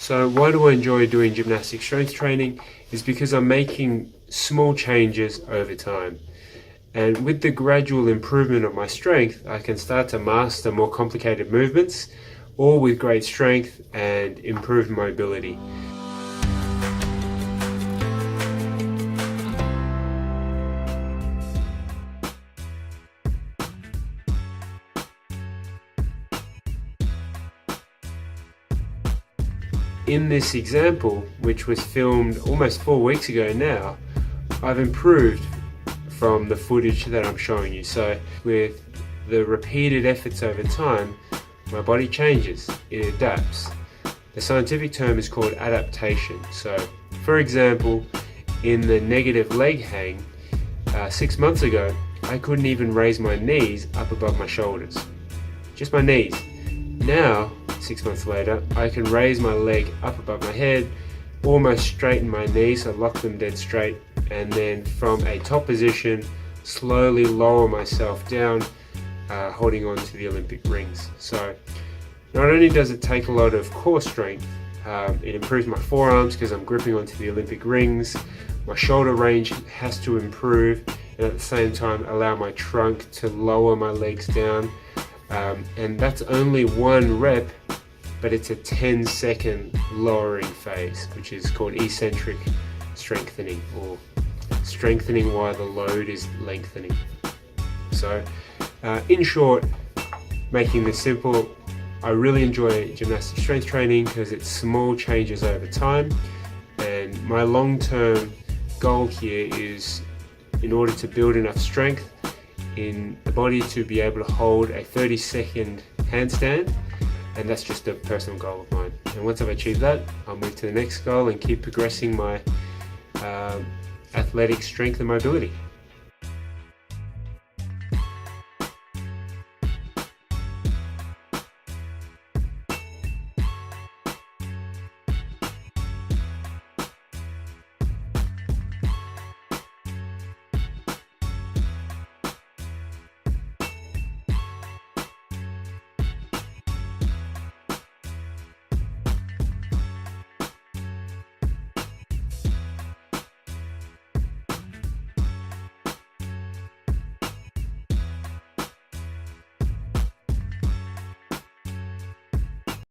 So why do I enjoy doing gymnastic strength training? Is because I'm making small changes over time. And with the gradual improvement of my strength, I can start to master more complicated movements, all with great strength and improved mobility. In this example, which was filmed almost 4 weeks ago now, I've improved from the footage that I'm showing you. So with the repeated efforts over time, my body changes, it adapts. The scientific term is called adaptation. So for example, in the negative leg hang, 6 months ago, I couldn't even raise my knees up above my shoulders. Just my knees. Now, 6 months later, I can raise my leg up above my head, almost straighten my knees, so lock them dead straight, and then from a top position, slowly lower myself down, holding on to the Olympic rings. So not only does it take a lot of core strength, it improves my forearms because I'm gripping onto the Olympic rings, my shoulder range has to improve, and at the same time allow my trunk to lower my legs down. And that's only one rep, but it's a 10-second lowering phase, which is called eccentric strengthening, or strengthening while the load is lengthening. So in short, making this simple, I really enjoy gymnastic strength training because it's small changes over time, and my long-term goal here is, in order to build enough strength in the body to be able to hold a 30-second handstand, and that's just a personal goal of mine. And once I've achieved that, I'll move to the next goal and keep progressing my athletic strength and mobility.